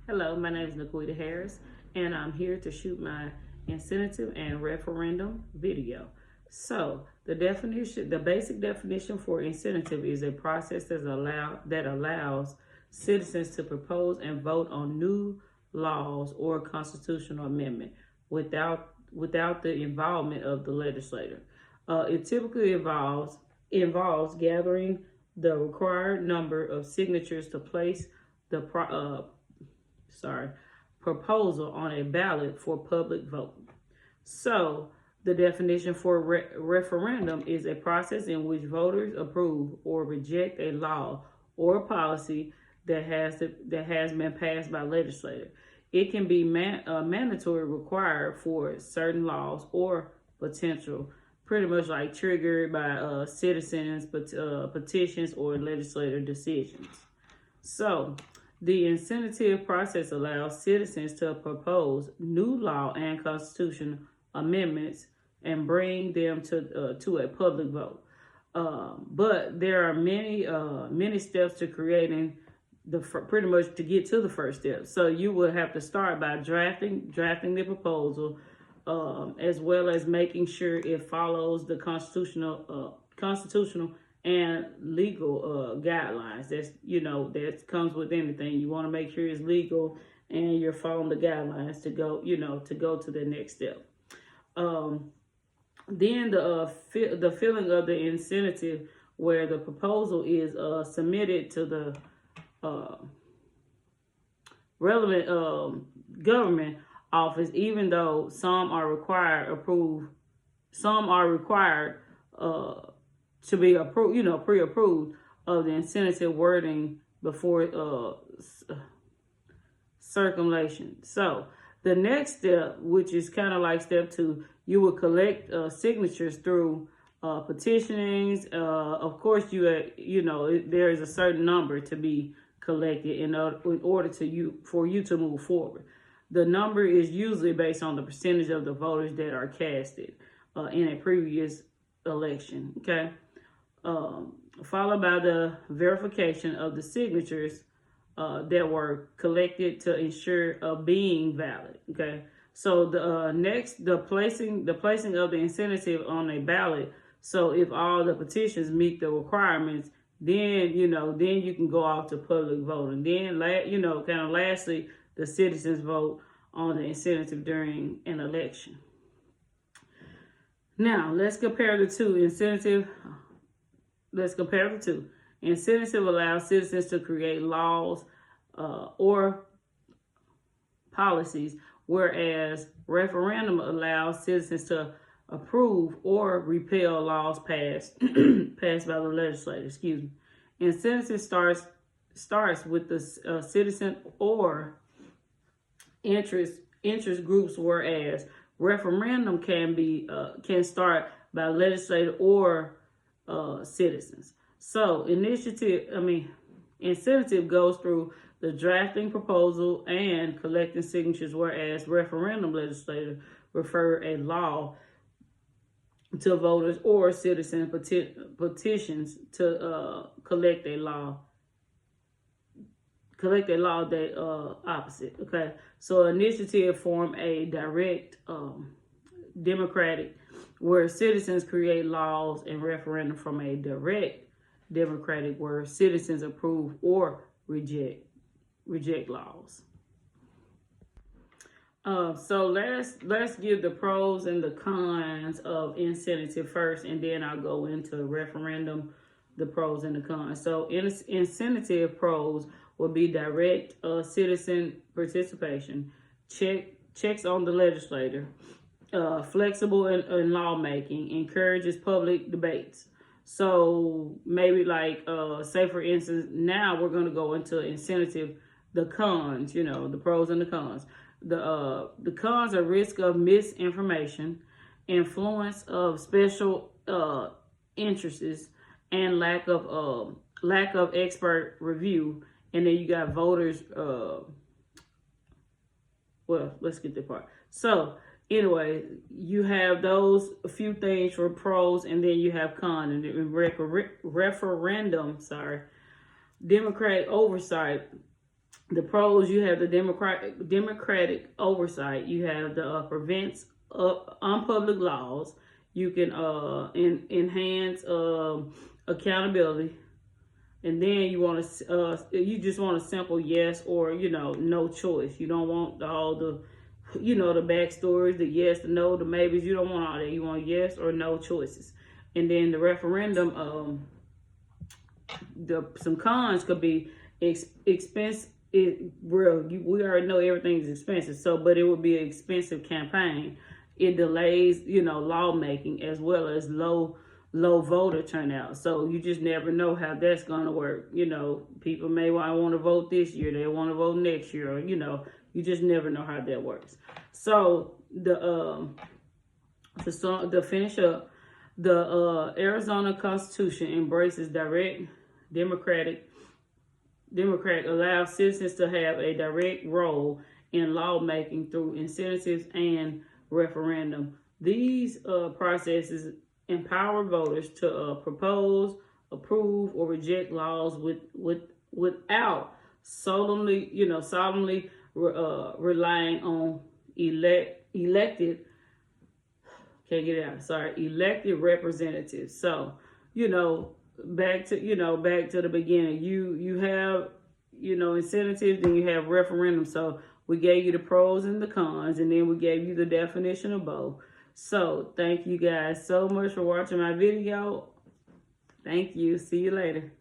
Hello, my name is Naquita Harris, and I'm here to shoot my incentive and referendum video. So, the basic definition for incentive is a process that allows citizens to propose and vote on new laws or constitutional amendment without the involvement of the legislator. It typically involves gathering the required number of signatures to place the proposal on a ballot for public vote. So, the definition for referendum is a process in which voters approve or reject a law or policy that has been passed by legislature. It can be mandatory required for certain laws or potential, pretty much like triggered by citizens, petitions, or legislative decisions. So, the incentive process allows citizens to propose new law and constitutional amendments and bring them to a public vote. But there are many steps to creating pretty much to get to the first step. So you will have to start by drafting the proposal, as well as making sure it follows the constitutional and legal guidelines. That comes with anything. You want to make sure it's legal and you're following the guidelines to go to the next step. Then the filling of the incentive, where the proposal is submitted to the relevant government office, even though some are required to be approved, pre-approved of the incentive wording before circulation. So the next step, which is kind of like step 2, you will collect signatures through petitionings. Of course, there is a certain number to be collected in order for you to move forward. The number is usually based on the percentage of the voters that are casted in a previous election. Okay. Followed by the verification of the signatures that were collected to ensure being valid. Okay, so the placing of the incentive on a ballot. So if all the petitions meet the requirements, then you can go off to public vote, and then lastly, the citizens vote on the incentive during an election. Now let's compare the two. Incentive allows citizens to create laws or policies, whereas referendum allows citizens to approve or repeal laws passed by the legislature. Excuse me. Incentive starts with the citizen or interest groups, whereas referendum can start by legislature or citizens. So incentive goes through the drafting proposal and collecting signatures, whereas referendum legislators refer a law to voters or citizen petitions to collect a law that opposite. Okay, so initiative form a direct democratic, where citizens create laws, and referendum from a direct democratic, where citizens approve or reject laws. So let's give the pros and the cons of incentive first, and then I'll go into referendum, the pros and the cons. So incentive pros will be direct citizen participation, checks on the legislator, flexible in lawmaking, encourages public debates. So maybe say for instance, now we're going to go into incentive, the cons, the pros and the cons. The cons are risk of misinformation, influence of special interests, and lack of expert review. And then you got voters. Well, let's get that part. So anyway, you have those a few things for pros, and then you have con. And referendum, democratic oversight. The pros, you have the democratic oversight. You have the prevents unpublic laws. You can enhance accountability. And then you just want a simple yes or, no choice. You don't want all the, the backstories, the yes, the no, the maybes. You don't want all that. You want yes or no choices. And then the referendum, some cons could be expense. We already know everything's expensive. So, but it would be an expensive campaign. It delays, lawmaking, as well as low voter turnout. So you just never know how that's going to work. People may want to vote this year, they want to vote next year, or, you just never know how that works. So to finish up, the Arizona Constitution embraces direct democratic allows citizens to have a direct role in lawmaking through incentives and referendum. These processes empower voters to propose, approve, or reject laws without solemnly relying on elected representatives. So, back to the beginning. You have, incentives, then you have referendum. So we gave you the pros and the cons, and then we gave you the definition of both. So thank you guys so much for watching my video. Thank you. See you later.